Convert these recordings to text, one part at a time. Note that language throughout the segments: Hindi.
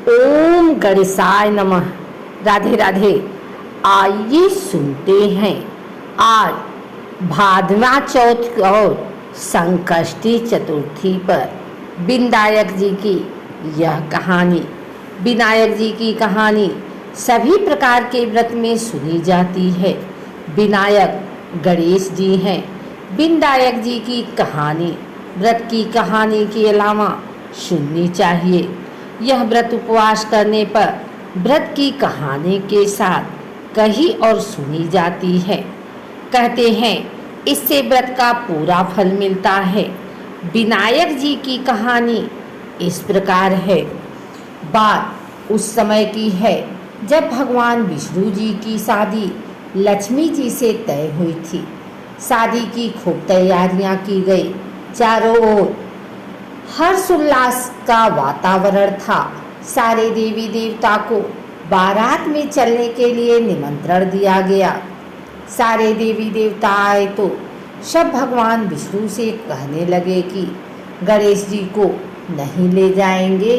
ओम गणेशाय नमः। राधे राधे। आइए सुनते हैं आज भादवा चौथ और संकष्टी चतुर्थी पर विनायक जी की यह कहानी। विनायक जी की कहानी सभी प्रकार के व्रत में सुनी जाती है। विनायक गणेश जी हैं। विनायक जी की कहानी व्रत की कहानी के अलावा सुननी चाहिए। यह व्रत उपवास करने पर व्रत की कहानी के साथ कही और सुनी जाती है। कहते हैं इससे व्रत का पूरा फल मिलता है। विनायक जी की कहानी इस प्रकार है। बात उस समय की है जब भगवान विष्णु जी की शादी लक्ष्मी जी से तय हुई थी। शादी की खूब तैयारियां की गई। चारों ओर हर्ष उल्लास का वातावरण था। सारे देवी देवता को बारात में चलने के लिए निमंत्रण दिया गया। सारे देवी देवता आए तो सब भगवान विष्णु से कहने लगे कि गणेश जी को नहीं ले जाएंगे,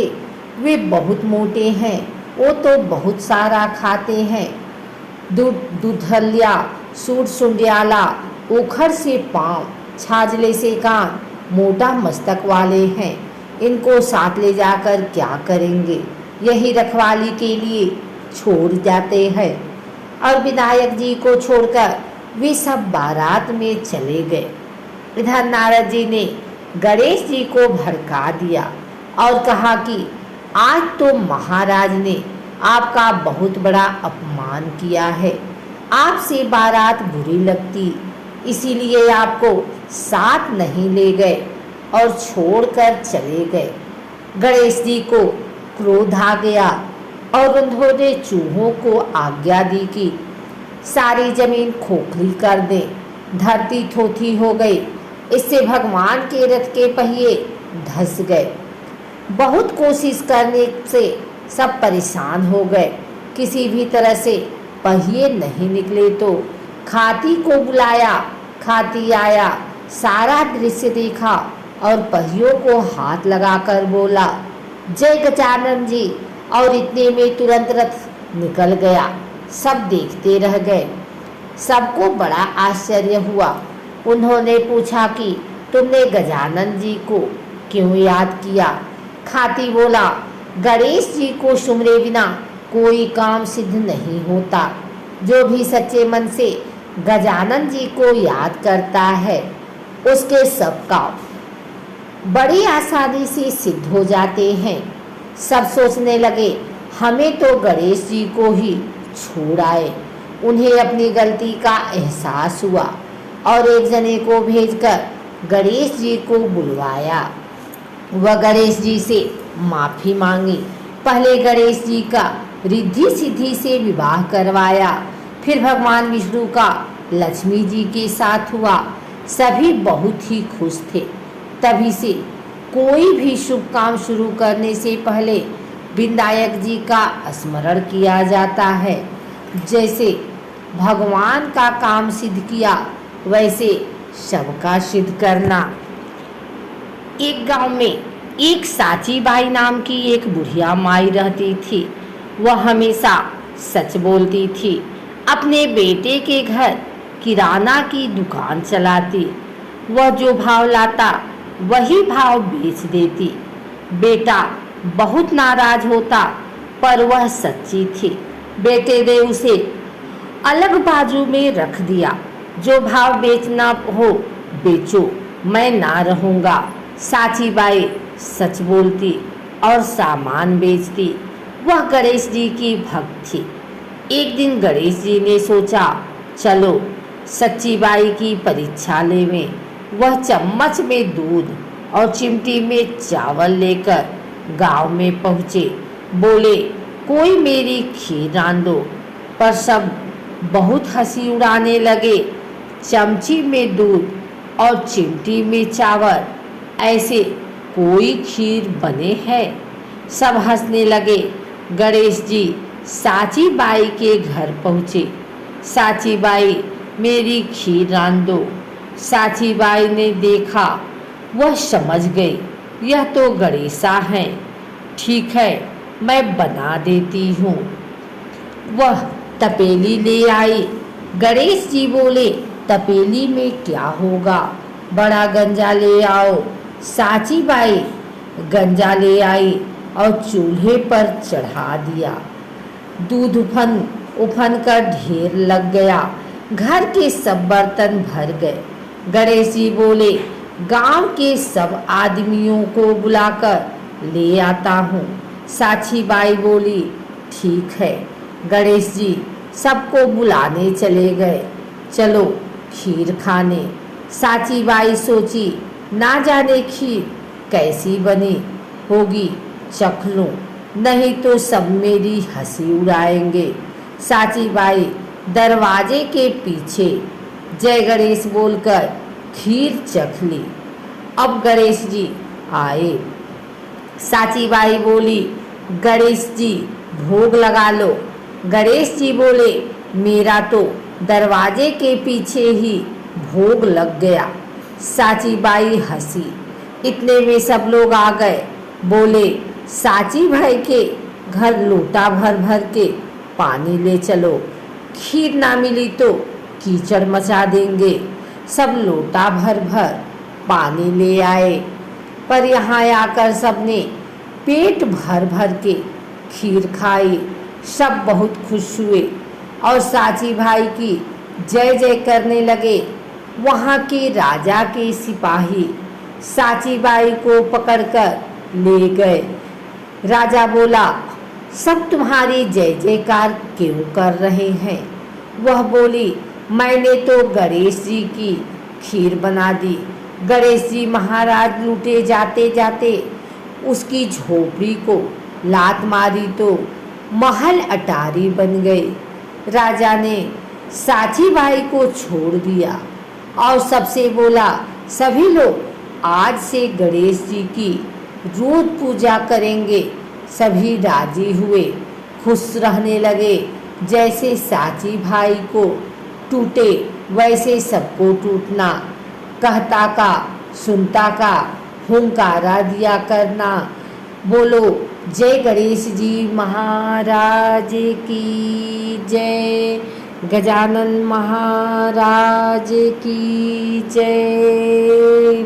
वे बहुत मोटे हैं, वो तो बहुत सारा खाते हैं। दूधलिया, सूट सुंडियाला, ओखर से पाँव, छाजले से कान, मोटा मस्तक वाले हैं। इनको साथ ले जाकर क्या करेंगे, यही रखवाली के लिए छोड़ जाते हैं। और विनायक जी को छोड़कर वे सब बारात में चले गए। इधर नारद जी ने गणेश जी को भड़का दिया और कहा कि आज तो महाराज ने आपका बहुत बड़ा अपमान किया है। आपसे बारात बुरी लगती, इसीलिए आपको साथ नहीं ले गए और छोड़कर चले गए। गणेश जी को क्रोध आ गया और उन्होंने चूहों को आज्ञा दी कि सारी जमीन खोखली कर दे। धरती थोथी हो गई। इससे भगवान के रथ के पहिए धंस गए। बहुत कोशिश करने से सब परेशान हो गए। किसी भी तरह से पहिए नहीं निकले तो खाती को बुलाया। खाती आया, सारा दृश्य देखा और पहियों को हाथ लगाकर बोला, जय गजानन जी। और इतने में तुरंत रथ निकल गया। सब देखते रह गए। सबको बड़ा आश्चर्य हुआ। उन्होंने पूछा कि तुमने गजानन जी को क्यों याद किया। खाती बोला, गणेश जी को सुमरे बिना कोई काम सिद्ध नहीं होता। जो भी सच्चे मन से गजानन जी को याद करता है उसके सब काम बड़ी आसानी से सिद्ध हो जाते हैं। सब सोचने लगे हमें तो गणेश जी को ही छोड़ आए। उन्हें अपनी गलती का एहसास हुआ और एक जने को भेजकर गणेश जी को बुलवाया। वह गणेश जी से माफ़ी मांगी। पहले गणेश जी का रिद्धि सिद्धि से विवाह करवाया। फिर भगवान विष्णु का लक्ष्मी जी के साथ हुआ। सभी बहुत ही खुश थे। तभी से कोई भी शुभ काम शुरू करने से पहले विनायक जी का स्मरण किया जाता है। जैसे भगवान का काम सिद्ध किया वैसे सबका सिद्ध करना। एक गांव में एक साची बाई नाम की एक बुढ़िया माई रहती थी। वह हमेशा सच बोलती थी। अपने बेटे के घर किराना की दुकान चलाती। वह जो भाव लाता वही भाव बेच देती। बेटा बहुत नाराज होता पर वह सच्ची थी। बेटे ने उसे अलग बाजू में रख दिया। जो भाव बेचना हो बेचो, मैं ना रहूँगा। साची बाई सच बोलती और सामान बेचती। वह गणेश जी की भक्त थी। एक दिन गणेश जी ने सोचा चलो सच्ची बाई की परीक्षा लेवें। वह चम्मच में दूध और चिमटी में चावल लेकर गांव में पहुँचे। बोले कोई मेरी खीर रांध दो। पर सब बहुत हंसी उड़ाने लगे। चमची में दूध और चिमटी में चावल, ऐसे कोई खीर बने हैं। सब हंसने लगे। गणेश जी साची बाई के घर पहुँचे। साची बाई मेरी खीर रांध दो। साची बाई ने देखा, वह समझ गई यह तो गणेशा हैं। ठीक है मैं बना देती हूँ। वह तपेली ले आई। गणेश जी बोले, तपेली में क्या होगा, बड़ा गंजा ले आओ। साची बाई गंजा ले आई और चूल्हे पर चढ़ा दिया। दूध उफन कर ढेर लग गया। घर के सब बर्तन भर गए। गणेश जी बोले, गांव के सब आदमियों को बुलाकर ले आता हूँ। साची बाई बोली, ठीक है। गणेश जी सबको बुलाने चले गए। चलो खीर खाने। साची बाई सोची, ना जाने खीर कैसी बनी होगी, चख लूं, नहीं तो सब मेरी हंसी उड़ाएंगे। साची बाई दरवाजे के पीछे जय गणेश बोलकर खीर चख ली। अब गणेश जी आए। साची बाई बोली, गणेश जी भोग लगा लो। गणेश जी बोले, मेरा तो दरवाजे के पीछे ही भोग लग गया। साची बाई हंसी। इतने में सब लोग आ गए। बोले, साची भाई के घर लोटा भर भर के पानी ले चलो, खीर ना मिली तो कीचड़ मचा देंगे। सब लोटा भर भर पानी ले आए, पर यहाँ आकर सबने पेट भर भर के खीर खाई। सब बहुत खुश हुए और साची भाई की जय जय करने लगे। वहाँ के राजा के सिपाही साची बाई को पकड़कर ले गए। राजा बोला, सब तुम्हारी जय जयकार क्यों कर रहे हैं? वह बोली, मैंने तो गणेश जी की खीर बना दी। गणेश जी महाराज लूटे जाते जाते उसकी झोपड़ी को लात मारी तो महल अटारी बन गई। राजा ने साची भाई को छोड़ दिया और सबसे बोला, सभी लोग आज से गणेश जी की रोज पूजा करेंगे। सभी राजी हुए, खुश रहने लगे। जैसे साची भाई को टूटे वैसे सबको टूटना, कहता का सुनता का हुंकारा दिया करना। बोलो जय गणेश जी महाराज की जय, गजानन महाराज की जय।